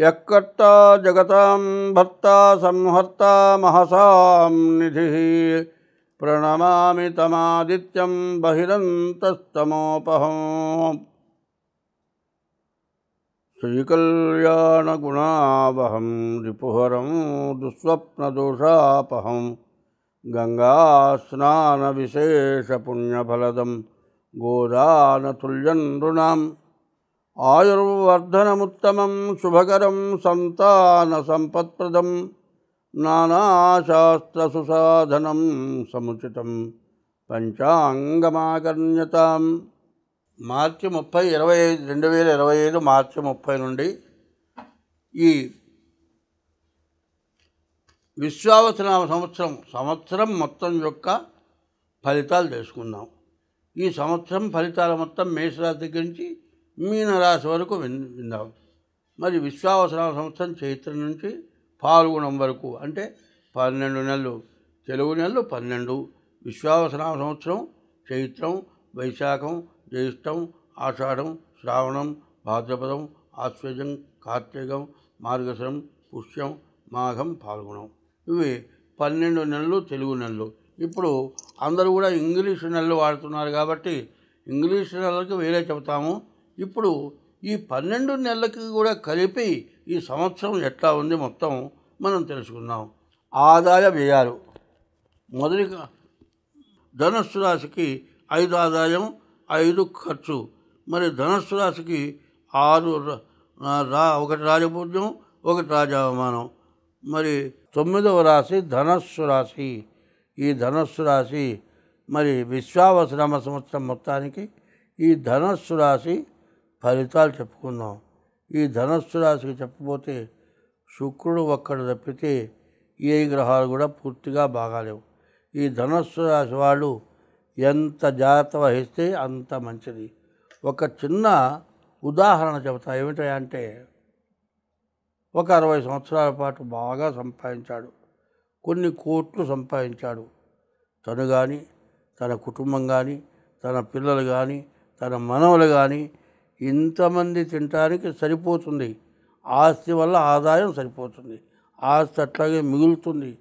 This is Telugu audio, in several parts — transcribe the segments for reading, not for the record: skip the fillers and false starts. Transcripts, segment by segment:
యక్కర్తా జగతాం భర్తా సంహర్తా మహసాం నిధిః ప్రణమామి తమాదిత్యం బహిరంతస్తమోపహం శ్రీకళ్యాణగుణావహం రిపుహరం దుస్వప్నదోషాపహం గంగాస్నానవిశేషపుణ్యఫలదం గోదానతుల్యం నృణాం ఆయుర్వర్ధనముత్తమం శుభకరం సంతానసంపత్ప్రదం నానాశాస్త్రసుసాధనం సముచితం పంచాంగమాకర్ణ్యతాం. మార్చి 30, 2025 మార్చి 30 నుండి ఈ విశ్వావసనామ సంవత్సరం మొత్తం యొక్క ఫలితాలు తెలుసుకుందాం. ఈ సంవత్సరం ఫలితాల మొత్తం మేషరాశి దగ్గర నుంచి మీనరాశి వరకు విందాం. మరి విశ్వావసనామ సంవత్సరం చైత్ర నుంచి ఫాల్గుణం వరకు అంటే 12 నెలలు, తెలుగు నెలలు 12. విశ్వావసనామ సంవత్సరం చైత్రం, వైశాఖం, జ్యేష్టం, ఆషాఢం, శ్రావణం, భాద్రపదం, ఆశ్వేజం, కార్తీకం, మార్గశిరం, పుష్యం, మాఘం, ఫాల్గుణం. ఇవి 12 నెలలు తెలుగు నెలలు. ఇప్పుడు అందరూ కూడా ఇంగ్లీషు నెలలు వాడుతున్నారు కాబట్టి ఇంగ్లీషు నెలలకు వేరే చెబుతాము. ఇప్పుడు ఈ 12 నెలలకి కూడా కలిపి ఈ సంవత్సరం ఎట్లా ఉంది మొత్తం మనం తెలుసుకుందాం. ఆదాయ వ్యయాలు. మొదటిగా ధనస్సు రాశికి 5 ఆదాయం, 5 ఖర్చు. మరి ధనస్సు రాశికి 6 ఒకటి రాజపూజ్యం, 1 రాజావమానం. మరి 9వ రాశి ధనస్సు రాశి. ఈ ధనస్సు రాశి మరి విశ్వావసనామ సంవత్సరం మొత్తానికి ఈ ధనస్సు రాశి ఫలితాలు చెప్పుకుందాం. ఈ ధనస్సు రాశికి చెప్పబోతే శుక్రుడు ఒక్కడు తప్పితే ఏ గ్రహాలు కూడా పూర్తిగా బాగాలేవు. ఈ ధనస్సు రాశి వాళ్ళు ఎంత జాగ్రత్త వహిస్తే అంత మంచిది. ఒక చిన్న ఉదాహరణ చెబుతా. ఏమిటంటే ఒక 60 సంవత్సరాల పాటు బాగా సంపాదించాడు, కొన్ని కోట్లు సంపాదించాడు. తను కానీ, తన కుటుంబం కానీ, తన పిల్లలు కానీ, తన మనవలు కానీ ఇంతమంది తినడానికి సరిపోతుంది. ఆస్తి వల్ల ఆదాయం సరిపోతుంది, ఆస్తి అట్లాగే మిగులుతుంది.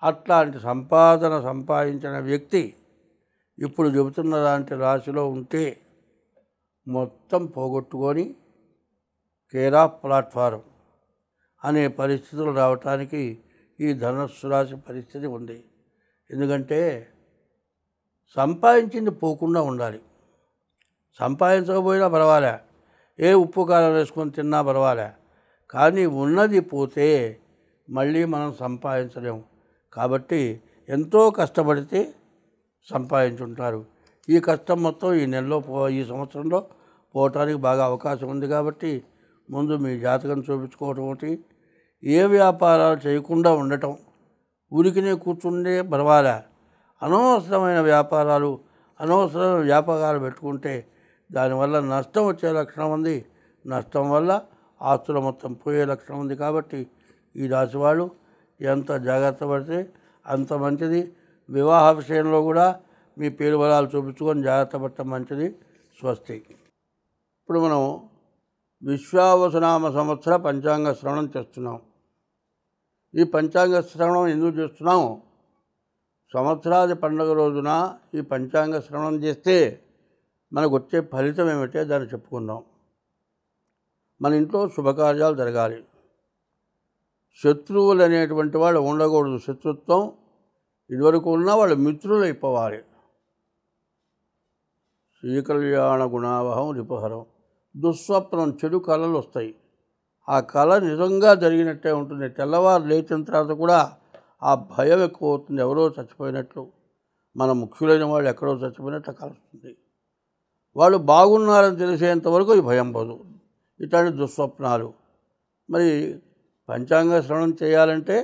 అట్లాంటి సంపాదించిన వ్యక్తి ఇప్పుడు చెబుతున్న లాంటి రాశిలో ఉంటే మొత్తం పోగొట్టుకొని కేర్ ఆఫ్ ప్లాట్ఫారం అనే పరిస్థితులు రావటానికి ఈ ధనస్సు రాశి పరిస్థితి ఉంది. ఎందుకంటే సంపాదించింది పోకుండా ఉండాలి. సంపాదించకపోయినా పర్వాలే, ఏ ఉప్పు కారం వేసుకొని తిన్నా పర్వాలే, కానీ ఉన్నది పోతే మళ్ళీ మనం సంపాదించలేము. కాబట్టి ఎంతో కష్టపడితే సంపాదించుంటారు. ఈ కష్టం మొత్తం ఈ సంవత్సరంలో పోవటానికి బాగా అవకాశం ఉంది. కాబట్టి ముందు మీ జాతకం చూపించుకోవటం ఒకటి, ఏ వ్యాపారాలు చేయకుండా ఉండటం, ఊరికినే కూర్చుండే పర్వాలే. అనవసరమైన వ్యాపారాలు పెట్టుకుంటే దానివల్ల నష్టం వచ్చే లక్షణం ఉంది. నష్టం వల్ల ఆస్తుల మొత్తం పోయే లక్షణం ఉంది. కాబట్టి ఈ రాశి వాళ్ళు ఎంత జాగ్రత్త పడితే అంత మంచిది. వివాహ విషయంలో కూడా మీ పేరు బలాలు చూపించుకొని జాగ్రత్త పడటం మంచిది. స్వస్తి. ఇప్పుడు మనం విశ్వావసనామ సంవత్సర పంచాంగ శ్రవణం చేస్తున్నాం. ఈ పంచాంగ శ్రవణం ఎందుకు చేస్తున్నాం? సంవత్సరాది పండుగ రోజున ఈ పంచాంగ శ్రవణం చేస్తే మనకు వచ్చే ఫలితం ఏమిటో దాన్ని చెప్పుకుందాం. మన ఇంట్లో శుభకార్యాలు జరగాలి. శత్రువులు అనేటువంటి వాళ్ళు ఉండకూడదు. శత్రుత్వం ఇదివరకు ఉన్న వాళ్ళు మిత్రులు అయిపోవాలి. శ్రీకళ్యాణ గుణావహం రిపుహరం. దుస్వప్నం, చెడు కళలు వస్తాయి. ఆ కళ నిజంగా జరిగినట్టే ఉంటుంది. తెల్లవారు లేచిన తర్వాత కూడా ఆ భయం ఎక్కువ అవుతుంది. ఎవరో చచ్చిపోయినట్లు, మన ముఖ్యులైన వాళ్ళు ఎక్కడో చచ్చిపోయినట్లు కలుస్తుంది. వాళ్ళు బాగున్నారని తెలిసేంతవరకు ఈ భయం పోదు. ఇట్లాంటి దుస్వప్నాలు. మరి పంచాంగ శ్రవణం చేయాలంటే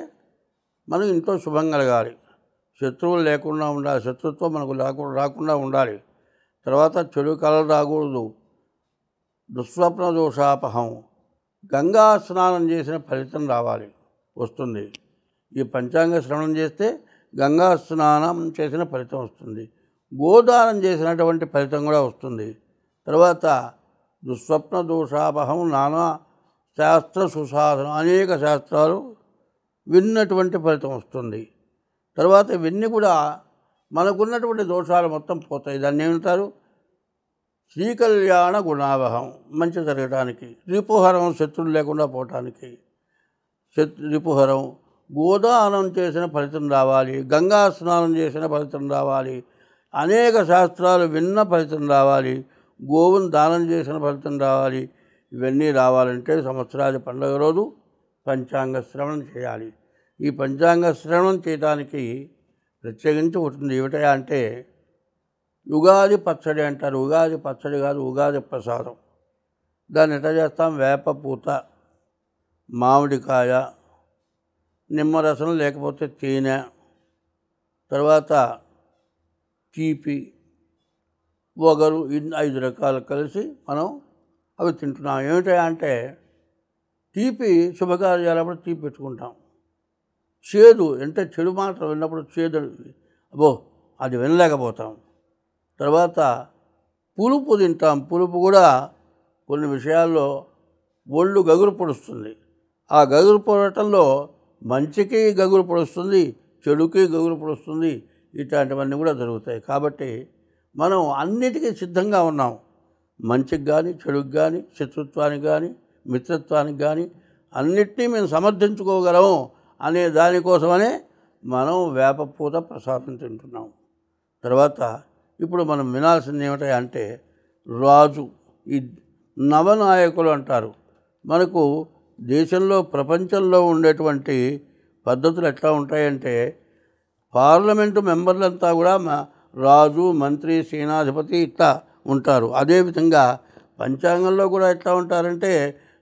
మనం ఇంట్లో శుభం కలగాలి. శత్రువులు లేకుండా ఉండాలి. శత్రుత్వం మనకు రాకుండా ఉండాలి. తర్వాత చెడు కళలు రాకూడదు. దుస్వప్న దోషాపహం. గంగా స్నానం చేసిన ఫలితం వస్తుంది. ఈ పంచాంగ శ్రవణం చేస్తే గంగా స్నానం చేసిన ఫలితం వస్తుంది. గోదానం చేసినటువంటి ఫలితం కూడా వస్తుంది. తర్వాత దుస్వప్న దోషాపహం నానా శాస్త్ర సుసాధనం, అనేక శాస్త్రాలు విన్నటువంటి ఫలితం వస్తుంది. తర్వాత ఇవన్నీ కూడా మనకున్నటువంటి దోషాలు మొత్తం పోతాయి. దాన్ని ఏమంటారు? శ్రీకళ్యాణ గుణావహం, మంచి జరగడానికి. రిపుహరం, శత్రులు లేకుండా పోవటానికి రిపుహరం. గోదానం చేసిన ఫలితం రావాలి, గంగా స్నానం చేసిన ఫలితం రావాలి, అనేక శాస్త్రాలు విన్న ఫలితం రావాలి, గోవును దానం చేసిన ఫలితం రావాలి. ఇవన్నీ రావాలంటే సంవత్సరాది పండుగ రోజు పంచాంగ శ్రవణం చేయాలి. ఈ పంచాంగ శ్రవణం చేయడానికి ప్రత్యేకించి ఉంటుంది. ఏమిటయా అంటే ఉగాది పచ్చడి అంటారు. ఉగాది పచ్చడి కాదు, ఉగాది ప్రసాదం. దాన్ని ఎట్లా చేస్తాం? వేపపూత, మామిడికాయ, నిమ్మరసం లేకపోతే తేనె, తర్వాత తీపి, వగరు, 5 రకాలు కలిసి మనం అవి తింటున్నాం. ఏమిటా అంటే తీపి శుభకార్యాలప్పుడు తీపి పెట్టుకుంటాం. చేదు అంటే చెడు మాటలు విన్నప్పుడు చేదు, అబ్బో అది వినలేకపోతాం. తర్వాత పులుపు తింటాం. పులుపు కూడా కొన్ని విషయాల్లో ఒళ్ళు గగురు పొడుస్తుంది. ఆ గగురు పొడటంలో మంచికి గగురు పొడుస్తుంది, చెడుకి గగురు పొడుస్తుంది. ఇట్లాంటివన్నీ కూడా జరుగుతాయి. కాబట్టి మనం అన్నిటికీ సిద్ధంగా ఉన్నాం. మంచికి కానీ, చెడుకి కానీ, శత్రుత్వానికి కానీ, మిత్రత్వానికి కానీ అన్నిటినీ మేము సమర్థించుకోగలము అనే దానికోసమనే మనం వేపపూత ప్రసాదం తింటున్నాం. తర్వాత ఇప్పుడు మనం వినాల్సింది ఏమిటంటే రాజు, ఈ నవనాయకులు అంటారు. మనకు దేశంలో, ప్రపంచంలో ఉండేటువంటి పద్ధతులు ఎట్లా ఉంటాయంటే పార్లమెంటు మెంబర్లంతా కూడా రాజు, మంత్రి, సేనాధిపతి ఇట్లా ఉంటారు. అదేవిధంగా పంచాంగంలో కూడా ఎట్లా ఉంటారంటే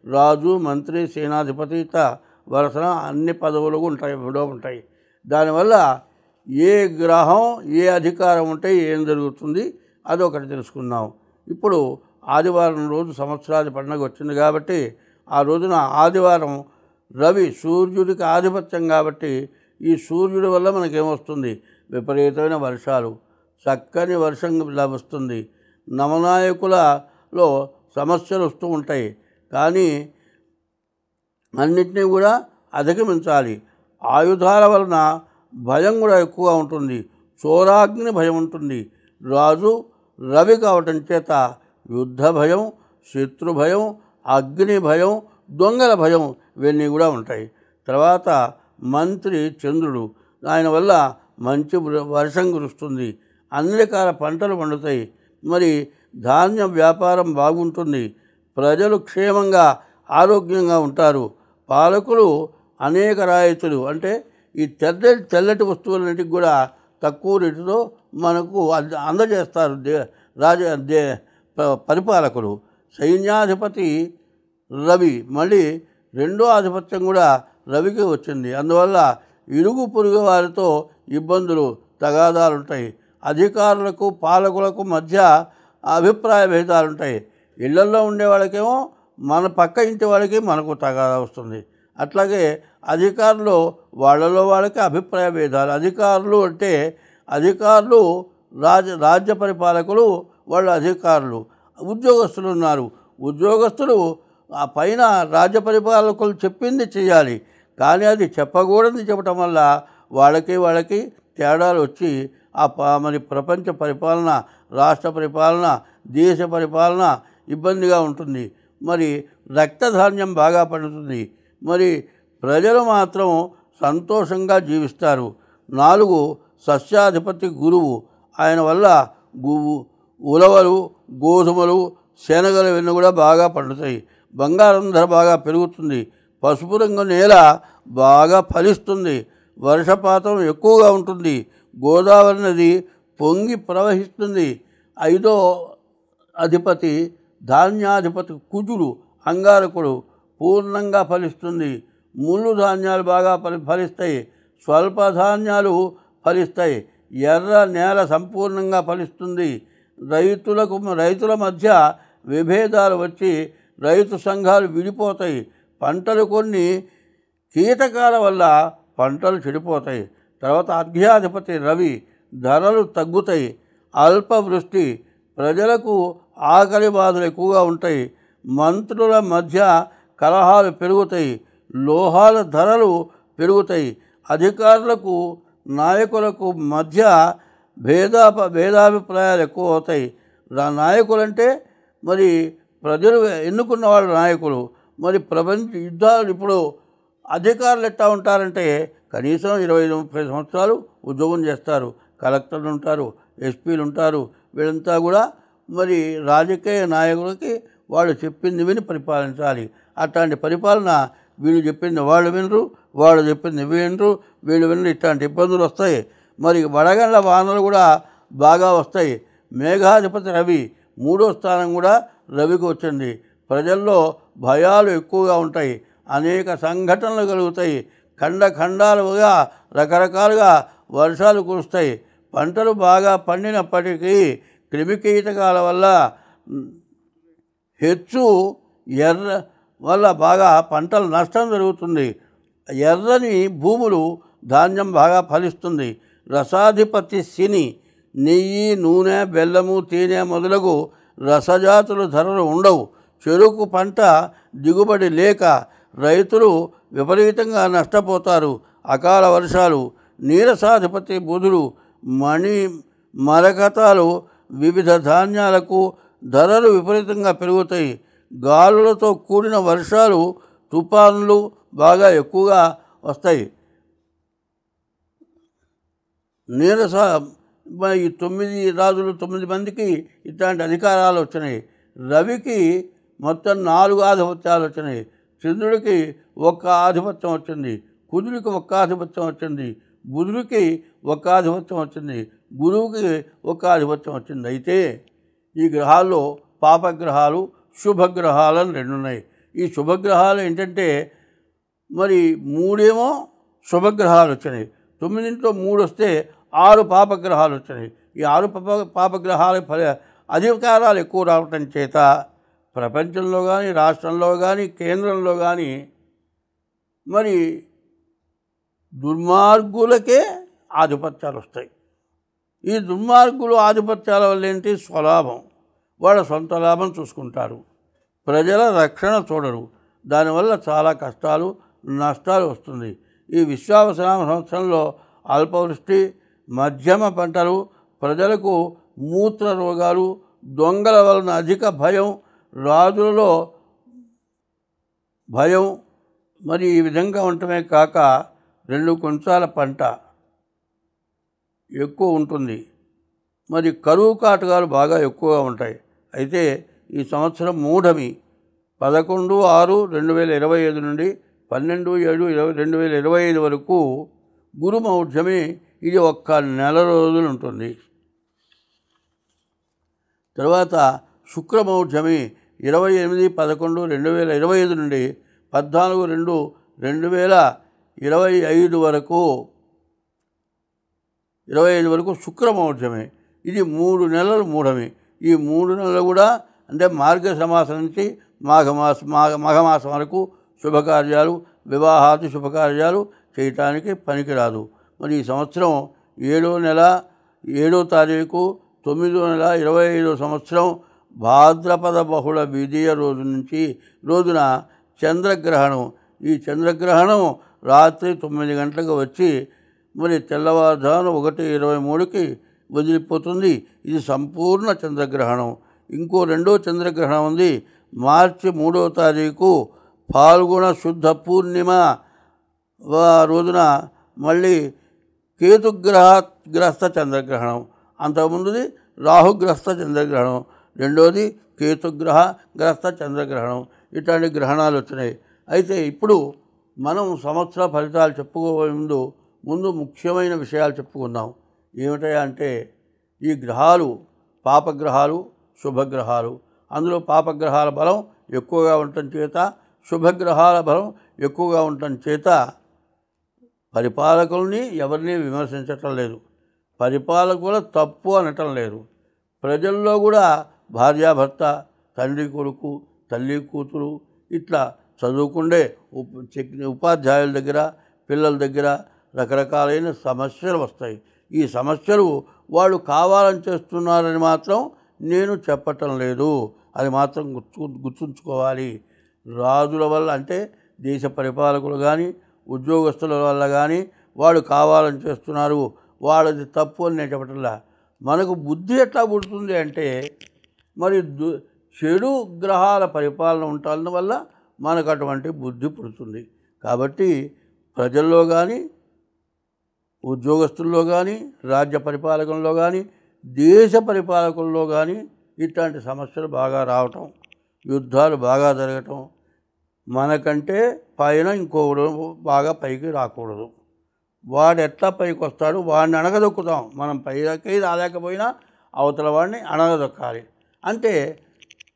రాజు, మంత్రి, సేనాధిపతి ఇట్లా వరుసన అన్ని పదవులు ఉంటాయి. దానివల్ల ఏ గ్రహం, ఏ అధికారం ఉంటే ఏం జరుగుతుంది అదొకటి తెలుసుకుందాం. ఇప్పుడు ఆదివారం రోజు సంవత్సరాది పండుగ వచ్చింది కాబట్టి ఆ రోజున ఆదివారం రవి సూర్యుడికి ఆధిపత్యం కాబట్టి ఈ సూర్యుడి వల్ల మనకేమొస్తుంది? విపరీతమైన వర్షాలు, చక్కని వర్షం లభిస్తుంది. నవనాయకులలో సమస్యలు వస్తూ ఉంటాయి, కానీ అన్నిటినీ కూడా అధిగమించాలి. ఆయుధాల వలన భయం కూడా ఎక్కువగా ఉంటుంది. చోరాగ్ని భయం ఉంటుంది. రాజు రవి కావటం చేత యుద్ధ భయం, శత్రు భయం, అగ్ని భయం, దొంగల భయం ఇవన్నీ కూడా ఉంటాయి. తర్వాత మంత్రి చంద్రుడు, ఆయన వల్ల మంచి వర్షం కురుస్తుంది, అన్ని రకాల పంటలు పండుతాయి, మరి ధాన్య వ్యాపారం బాగుంటుంది, ప్రజలు క్షేమంగా ఆరోగ్యంగా ఉంటారు. పాలకులు అనేక రాయితీలు అంటే ఈ తెల్లటి వస్తువులన్నిటికి కూడా తక్కువ రేటుతో మనకు అందజేస్తారు పరిపాలకులు. సైన్యాధిపతి రవి, మళ్ళీ రెండో ఆధిపత్యం కూడా రవికి వచ్చింది. అందువల్ల ఇరుగు పొరుగు వారితో ఇబ్బందులు, తగాదాలు ఉంటాయి. అధికారులకు, పాలకులకు మధ్య అభిప్రాయ భేదాలు ఉంటాయి. ఇళ్లల్లో ఉండే వాళ్ళకేమో మన పక్క ఇంటి వాళ్ళకి మనకు తగాదా వస్తుంది. అట్లాగే అధికారులు వాళ్ళలో వాళ్ళకి అభిప్రాయ భేదాలు. అధికారులు అంటే అధికారులు రాజ్య పరిపాలకులు, వాళ్ళు అధికారులు. ఉద్యోగస్తులు ఉన్నారు, ఉద్యోగస్తులు ఆ పైన రాజ్య పరిపాలకులు చెప్పింది చేయాలి, కానీ అది చెప్పకూడదు చెప్పటం వల్ల వాళ్ళకి తేడాలు వచ్చి మరి ప్రపంచ పరిపాలన, రాష్ట్ర పరిపాలన, దేశ పరిపాలన ఇబ్బందిగా ఉంటుంది. మరి రక్తధాన్యం బాగా పండుతుంది, మరి ప్రజలు మాత్రం సంతోషంగా జీవిస్తారు. 4 సస్యాధిపతి గురువు, ఆయన వల్ల ఉలవలు, గోధుమలు, శనగలు ఇవన్నీ కూడా బాగా పండుతాయి. బంగారం ధర బాగా పెరుగుతుంది. పసుపు రంగు నేల బాగా ఫలిస్తుంది. వర్షపాతం ఎక్కువగా ఉంటుంది. గోదావరి నది పొంగి ప్రవహిస్తుంది. 5వ అధిపతి ధాన్యాధిపతి కుజుడు, అంగారకుడు, పూర్ణంగా ఫలిస్తుంది. ముళ్ళు ధాన్యాలు బాగా ఫలిస్తాయి. స్వల్ప ధాన్యాలు ఫలిస్తాయి. ఎర్ర నేల సంపూర్ణంగా ఫలిస్తుంది. రైతుల మధ్య విభేదాలు వచ్చి రైతు సంఘాలు విడిపోతాయి. పంటలు కొన్ని కీటకాల వల్ల పంటలు చెడిపోతాయి. తర్వాత అర్ఘ్యాధిపతి రవి, ధరలు తగ్గుతాయి. అల్పవృష్టి, ప్రజలకు ఆకలి బాధలు ఎక్కువగా ఉంటాయి. మంత్రుల మధ్య కలహాలు పెరుగుతాయి, లోహాల ధరలు పెరుగుతాయి, అధికారులకు నాయకులకు మధ్య భేదాభిప్రాయాలు ఎక్కువ అవుతాయి. నాయకులంటే మరి ప్రజలు ఎన్నుకున్న వాళ్ళు నాయకులు. మరి ప్రపంచ యుద్ధాలు ఇప్పుడు అధికారులు ఎట్లా ఉంటారంటే కనీసం 25-30 సంవత్సరాలు ఉద్యోగం చేస్తారు. కలెక్టర్లు ఉంటారు, ఎస్పీలు ఉంటారు. వీళ్ళంతా కూడా మరి రాజకీయ నాయకులకి వాళ్ళు చెప్పింది విని పరిపాలించాలి. అట్లాంటి పరిపాలన వీళ్ళు చెప్పింది వాళ్ళు వినరు, వాళ్ళు చెప్పింది వినరు, వీళ్ళు వినరు. ఇట్లాంటి ఇబ్బందులు వస్తాయి. మరి వడగండ్ల వానలు కూడా బాగా వస్తాయి. మేఘాధిపతి రవి, 3వ స్థానం కూడా రవికి వచ్చింది. ప్రజల్లో భయాలు ఎక్కువగా ఉంటాయి, అనేక సంఘటనలు కలుగుతాయి, ఖండాలుగా రకరకాలుగా వర్షాలు కురుస్తాయి. పంటలు బాగా పండినప్పటికీ క్రిమికీటకాల వల్ల హెచ్చు ఎర్ర వల్ల బాగా పంటల నష్టం జరుగుతుంది. ఎర్రని భూములు ధాన్యం బాగా ఫలిస్తుంది. రసాధిపతి శని, నెయ్యి, నూనె, బెల్లము, తేనె మొదలగు రసజాతుల ధరలు ఉండవు. చెరుకు పంట దిగుబడి లేక రైతులు విపరీతంగా నష్టపోతారు. అకాల వర్షాలు. నీరసాధిపతి బుధుడు, మరకతాలు, వివిధ ధాన్యాలకు ధరలు విపరీతంగా పెరుగుతాయి. గాలులతో కూడిన వర్షాలు, తుఫాన్లు బాగా ఎక్కువగా వస్తాయి. ఈ 9 రాజులు 9 మందికి ఇట్లాంటి అధికారాలు వచ్చినాయి. రవికి మొత్తం 4 ఆధిపత్యాలు వచ్చినాయి. చంద్రుడికి 1 ఆధిపత్యం వచ్చింది, కుజుడికి 1 ఆధిపత్యం వచ్చింది, బుధుడికి 1 ఆధిపత్యం వచ్చింది, గురువుకి 1 ఆధిపత్యం వచ్చింది. అయితే ఈ గ్రహాల్లో పాపగ్రహాలు, శుభగ్రహాలు అని 2 ఉన్నాయి. ఈ శుభగ్రహాలు ఏంటంటే మరి 3 శుభగ్రహాలు వచ్చినాయి. 9 3 వస్తే 6 పాపగ్రహాలు వచ్చినాయి. ఈ 6 పాపగ్రహాల అధికారాలు ఎక్కువ రావటం చేత ప్రపంచంలో కానీ, రాష్ట్రంలో కానీ, కేంద్రంలో కానీ మరి దుర్మార్గులకే ఆధిపత్యాలు వస్తాయి. ఈ దుర్మార్గులు ఆధిపత్యాల వల్ల ఏంటి? స్వలాభం. వాళ్ళ సొంత లాభం చూసుకుంటారు, ప్రజల రక్షణ చూడరు. దానివల్ల చాలా కష్టాలు, నష్టాలు వస్తుంది. ఈ విశ్వావసనామ సంవత్సరంలో అల్పవృష్టి, మధ్యమ పంటలు, ప్రజలకు మూత్ర రోగాలు, దొంగల వలన అధిక భయం, రాజులలో భయం మరి ఈ విధంగా ఉండటమే కాక 2 క్వింటాల పంట ఎక్కువ ఉంటుంది. మరి కరువు కాటకాలు బాగా ఎక్కువగా ఉంటాయి. అయితే ఈ సంవత్సరం మూఢమి 11/6/2025 నుండి 12/7/2025 వరకు గురుమౌఢ్యమి. ఇది 1 నెల రోజులు ఉంటుంది. తర్వాత శుక్రమౌఢ్యమి 28/11/2025 నుండి 14/2/2025 వరకు 25 వరకు శుక్రమౌఢ్యమి. ఇది 3 నెలలు మూఢమి. ఈ 3 నెలలు కూడా అంటే మార్గశమాసం నుంచి మాఘమాసం వరకు శుభకార్యాలు, వివాహాది శుభకార్యాలు చేయటానికి పనికిరాదు. మరి ఈ సంవత్సరం 7వ నెల 7వ తారీఖు 9వ నెల 25వ సంవత్సరం భాద్రపద బహుళ విధియ రోజున చంద్రగ్రహణం. ఈ చంద్రగ్రహణం రాత్రి 9 గంటలకు వచ్చి మరి తెల్లవారుజామున 1:23కి వదిలిపోతుంది. ఇది సంపూర్ణ చంద్రగ్రహణం. ఇంకో 2వ చంద్రగ్రహణం ఉంది. మార్చి 3వ తారీఖు ఫాల్గుణ శుద్ధ పూర్ణిమ రోజున మళ్ళీ కేతుగ్రస్త చంద్రగ్రహణం. అంతకుముందుది రాహుగ్రస్త చంద్రగ్రహణం, రెండోది కేతుగ్రస్త చంద్రగ్రహణం. ఇట్లాంటి గ్రహణాలు వచ్చినాయి. అయితే ఇప్పుడు మనం సంవత్సర ఫలితాలు చెప్పుకోబోయే ముందు ముఖ్యమైన విషయాలు చెప్పుకుందాం. ఏమిటయా అంటే ఈ గ్రహాలు పాపగ్రహాలు, శుభగ్రహాలు. అందులో పాపగ్రహాల బలం ఎక్కువగా ఉండటం చేత, శుభగ్రహాల బలం ఎక్కువగా ఉండటం చేత పరిపాలకుల్ని ఎవరిని విమర్శించటం లేదు, పరిపాలకుల తప్పు అనటం లేదు. ప్రజల్లో కూడా భార్యాభర్త, తండ్రి కొడుకు, తల్లి కూతురు ఇట్లా చదువుకుండే ఉపాధ్యాయుల దగ్గర, పిల్లల దగ్గర రకరకాలైన సమస్యలు వస్తాయి. ఈ సమస్యలు వాళ్ళు కావాలని చేస్తున్నారని మాత్రం నేను చెప్పటం లేదు. అది మాత్రం గుర్తుంచుకోవాలి. రాజుల వల్ల అంటే దేశ పరిపాలకులు కానీ ఉద్యోగస్తుల వల్ల కానీ వాళ్ళు కావాలని చేస్తున్నారు, వాళ్ళది తప్పు అని నేను చెప్పట్లా. మనకు బుద్ధి ఎట్లా పుడుతుంది అంటే మరి చెడు గ్రహాల పరిపాలన ఉండటం వల్ల మనకు అటువంటి బుద్ధి పుడుతుంది. కాబట్టి ప్రజల్లో కానీ ఉద్యోగస్తుల్లో కానీ రాజ్య పరిపాలకుల్లో కానీ దేశ పరిపాలకుల్లో కానీ ఇట్లాంటి సమస్యలు బాగా రావటం, యుద్ధాలు బాగా జరగటం, మనకంటే పైన ఇంకొకడు బాగా పైకి రాకూడదు. వాడు ఎట్లా పైకి వస్తాడు వాడిని అణగదొక్కుతాం. మనం పైకి రాలేకపోయినా అవతల వాడిని అణగదొక్కాలి. అంటే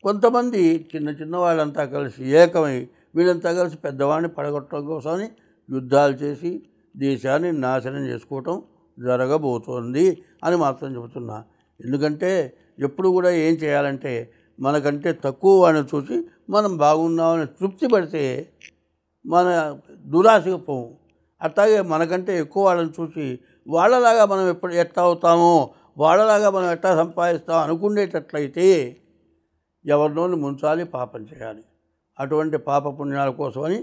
కొంతమంది చిన్న చిన్న వాళ్ళంతా కలిసి ఏకమై వీళ్ళంతా కలిసి పెద్దవాడిని పడగొట్టడం కోసమని యుద్ధాలు చేసి దేశాన్ని నాశనం చేసుకోవటం జరగబోతోంది అని మాత్రం చెబుతున్నా. ఎందుకంటే ఎప్పుడు కూడా ఏం చేయాలంటే మనకంటే తక్కువ వాడిని చూసి మనం బాగున్నామని తృప్తి పడితే మన దురాశకు పోము. అట్లాగే మనకంటే ఎక్కువ వాళ్ళని చూసి వాళ్ళలాగా మనం ఎట్లా అవుతామో వాళ్ళలాగా మనం ఎట్లా సంపాదిస్తామో అనుకునేటట్లయితే ఎవరినోని ముంచాలి, పాపం చేయాలి. అటువంటి పాప పుణ్యాల కోసమని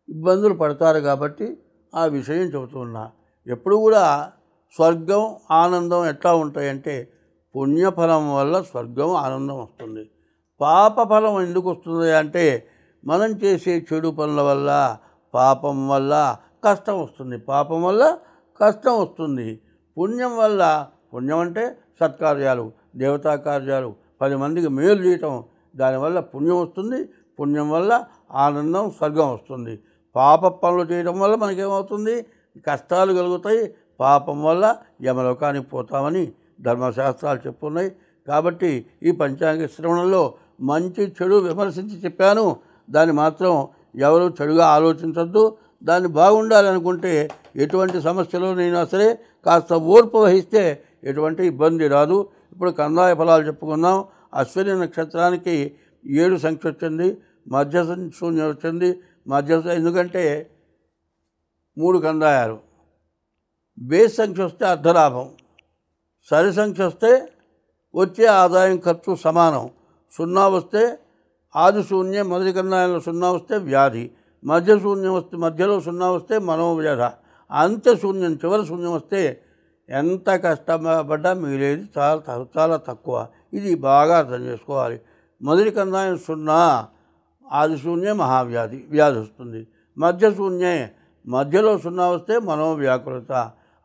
ఇబ్బందులు పడతారు. కాబట్టి ఆ విషయం చెబుతున్నా. ఎప్పుడు కూడా స్వర్గం ఆనందం ఎట్లా ఉంటాయంటే పుణ్యఫలం వల్ల స్వర్గం ఆనందం వస్తుంది. పాప ఫలం ఎందుకు వస్తుంది అంటే మనం చేసే చెడు పనుల వల్ల పాపం వల్ల కష్టం వస్తుంది, పాపం వల్ల కష్టం వస్తుంది. పుణ్యం వల్ల, పుణ్యం అంటే సత్కార్యాలు, దేవతా కార్యాలు, 10 మందికి మేలు చేయటం, దానివల్ల పుణ్యం వస్తుంది. పుణ్యం వల్ల ఆనందం స్వర్గం వస్తుంది. పాప పనులు చేయడం వల్ల మనకేమవుతుంది, కష్టాలు కలుగుతాయి. పాపం వల్ల యమలోకానికి పోతామని ధర్మశాస్త్రాలు చెప్పున్నాయి. కాబట్టి ఈ పంచాంగ శ్రవణంలో మంచి చెడు విమర్శించి చెప్పాను. దాన్ని మాత్రం ఎవరు చెడుగా ఆలోచించద్దు. దాన్ని బాగుండాలనుకుంటే ఎటువంటి సమస్యలోనైనా సరే కాస్త ఓర్పు వహిస్తే ఎటువంటి ఇబ్బంది రాదు. ఇప్పుడు కందాయ ఫలాలు చెప్పుకుందాం. అశ్విని నక్షత్రానికి 7 సంఖ్య వచ్చింది, మధ్య శూన్యం వచ్చింది. ఎందుకంటే 3 కందాయాలు. బేస్ సంఖ్య వస్తే అర్ధలాభం, సరి సంఖ్య వస్తే వచ్చే ఆదాయం ఖర్చు సమానం. 0 వస్తే ఆది శూన్యం, మొదటి కందాయంలో 0 వస్తే వ్యాధి, మధ్య శూన్యం వస్తే మధ్యలో 0 వస్తే మనోవ్యధ, అంత్య శూన్యం చివరి శూన్యం వస్తే ఎంత కష్టపడ్డా మిగిలేది చాలా తక్కువ. ఇది బాగా అర్థం చేసుకోవాలి. మొదటి కందాయం 0, ఆది శూన్యం మహావ్యాధి, వ్యాధి వస్తుంది. మధ్య శూన్యం మధ్యలో 0 వస్తే మనోవ్యాకులత,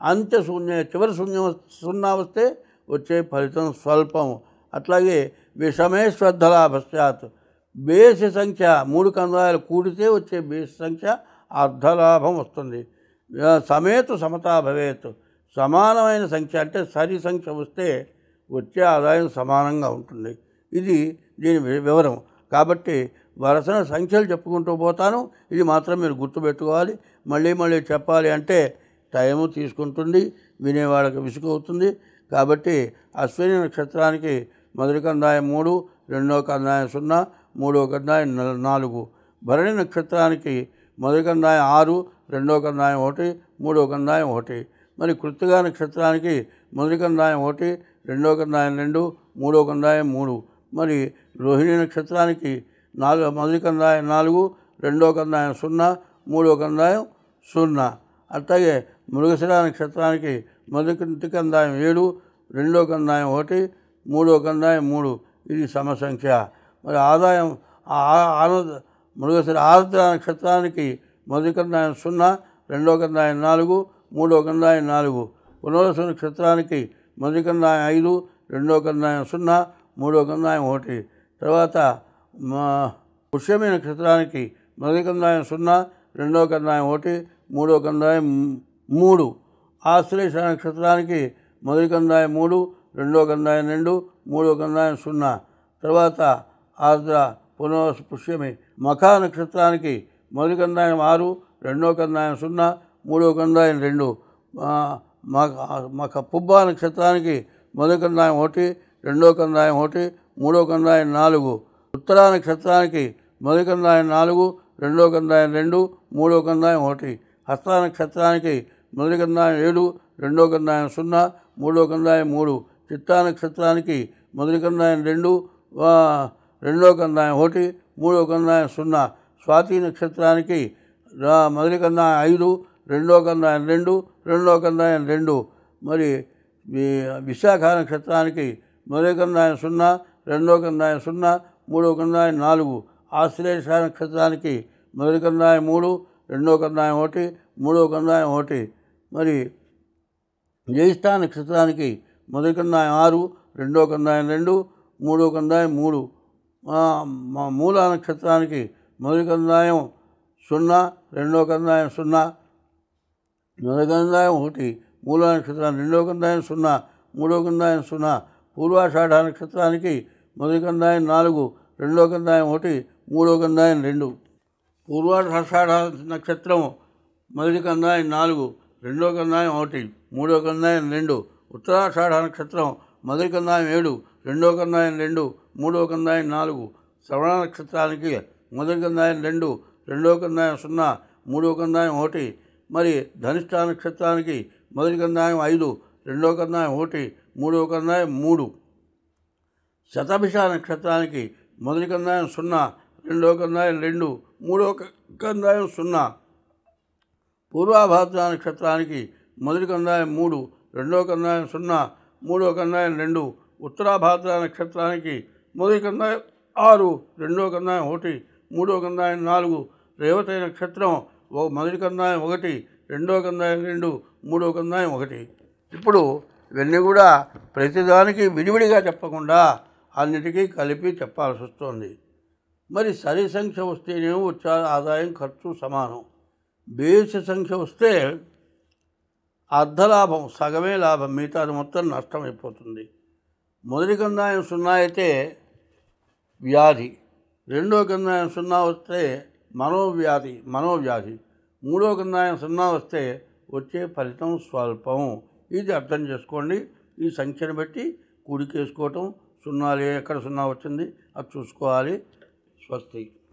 అంత్య శూన్యం చివరి శూన్యం 0 వస్తే వచ్చే ఫలితం స్వల్పం. అట్లాగే విషమే శ్రద్ధలాభస్యాత్, బేసి సంఖ్య 3 కందాయాలు కూడితే వచ్చే బేసి సంఖ్య అర్ధలాభం వస్తుంది. సమేతు సమతా భవేత్, సమానమైన సంఖ్య అంటే సరి సంఖ్య వస్తే వచ్చే ఆదాయం సమానంగా ఉంటుంది. ఇది దీని వివరం. కాబట్టి వరుసన సంఖ్యలు చెప్పుకుంటూ పోతాను. ఇది మాత్రం మీరు గుర్తుపెట్టుకోవాలి. మళ్ళీ చెప్పాలి అంటే టైము తీసుకుంటుంది, వినేవాళ్ళకి విసుగు అవుతుంది. కాబట్టి అశ్విని నక్షత్రానికి మొదటి కందాయం 3, రెండో కందాయం 0, మూడో కందాయం 4. భరణి నక్షత్రానికి మొదటి కందాయం 6, రెండో కందాయం 1, మూడో కందాయం 1. మరి కృత్తికా నక్షత్రానికి మొదటి కందాయం 1, రెండో కందాయం 2, మూడో కందాయం 3. మరి రోహిణి నక్షత్రానికి మొదటి కందాయం 4, రెండో కందాయం 0, మూడో కందాయం 0. అట్లాగే మృగశిర నక్షత్రానికి మొదటి కందాయం 7, రెండో కందాయం 1, మూడో కందాయం 3. ఇది సమసంఖ్య. మరి ఆదాయం మృగశిర ఆరుద్ర నక్షత్రానికి మొదటి కందాయం 0, రెండో కందాయం 4, మూడో కందాయం 4. పునర్వసు నక్షత్రానికి మొదటి కందాయం 5, రెండో కందాయం 0, మూడో కందాయం 1. తర్వాత పుష్యమి నక్షత్రానికి మొదటి కందాయం 0, రెండో కందాయం 1, మూడో కందాయం 3. ఆశ్లేష నక్షత్రానికి మొదటి కందాయం 3, రెండో కందాయం 2, మూడో కందాయం 0. తర్వాత ఆర్ద్ర పునర్వసు పుష్యమి. మఖా నక్షత్రానికి మొదటి కందాయం 6, రెండో కందాయం 0, మూడో కందాయం 2. పుబ్బా నక్షత్రానికి మొదటి కందాయం 1, రెండో కందాయం 1, మూడో కందాయం 4. ఉత్తరా నక్షత్రానికి మొదటి కందాయం 4, రెండో కందాయం 2, మూడో కందాయం 1. హస్త నక్షత్రానికి మొదటి కందాయం 7, రెండో కందాయం 0, మూడో కందాయం 3. చిత్తా నక్షత్రానికి మొదటి కందాయం 2, రెండో కందాయం 1, మూడో కందాయం 0, స్వాతి నక్షత్రానికి మొదటి కందాయం 5, రెండో కందాయం 2, రెండో కందాయం 2, మరి విశాఖ నక్షత్రానికి మొదటి కందాయం 0, రెండో కందాయం 0, మూడో కందాయం 4, ఆశ్లేష నక్షత్రానికి మొదటి కందాయం 3, రెండో కందాయం 1, మూడో కందాయం 1, మరి జ్యేష్ఠ నక్షత్రానికి మొదటి కందాయం 6, రెండో కందాయం 2, మూడో కందాయం 3, మూల నక్షత్రానికి మొదటి కందాయం 0, రెండో కందాయం 0, మొదటి కందాయం 1, మూల నక్షత్రానికి రెండో కందాయం 0, మూడో కందాయం 0, పూర్వాషాఢ నక్షత్రానికి మొదటి కందాయం 4, రెండో కందాయం 1, మూడో కందాయం 2, పూర్వాషాఢ నక్షత్రం మొదటి కందాయం 4, రెండో కందాయం 1, మూడో కందాయం 2, ఉత్తరాషాఢ నక్షత్రం మొదటి కందాయం 7, రెండో కందాయం 2, మూడో కందాయం 4, శ్రవణ నక్షత్రానికి మొదటి కందాయం 2, రెండో కందాయం 0, మూడో కందాయం 1, మరి ధనిష్ఠ నక్షత్రానికి మొదటి కందాయం 5, రెండో కందాయం 1, మూడో కందాయం 3, శతభిష నక్షత్రానికి మొదటి కందాయం 0, రెండో కందాయం 2, మూడో కందాయం 0, పూర్వాభాద్ర నక్షత్రానికి మొదటి కందాయం 3, రెండో కందాయం 0, మూడో కందాయం 2, ఉత్తరాభాద్ర నక్షత్రానికి మొదటి కందాయం 6, రెండో కందాయం 1, మూడో కందాయం 4, రేవతి నక్షత్రం మొదటి కందాయం 1, రెండో కందాయం 2, మూడో కందాయం 1. ఇప్పుడు ఇవన్నీ కూడా ప్రతిదానికి విడివిడిగా చెప్పకుండా అన్నిటికీ కలిపి చెప్పాల్సి వస్తుంది. మరి సరి సంఖ్య వస్తేనేమో వచ్చే ఆదాయం ఖర్చు సమానం, బేసి సంఖ్య వస్తే అర్ధలాభం, సగమే లాభం, మిగతాది మొత్తం నష్టమైపోతుంది. మొదటి కందాయం 0 అయితే వ్యాధి, రెండో కందాయం 0 వస్తే మనోవ్యాధి, మూడో కందాయం 0 వస్తే వచ్చే ఫలితం స్వల్పం. ఇది అర్థం చేసుకోండి. ఈ సంఖ్యను బట్టి కూడికేసుకోవటం, 0 ఎక్కడ 0 వచ్చింది అది చూసుకోవాలి. స్వస్తి.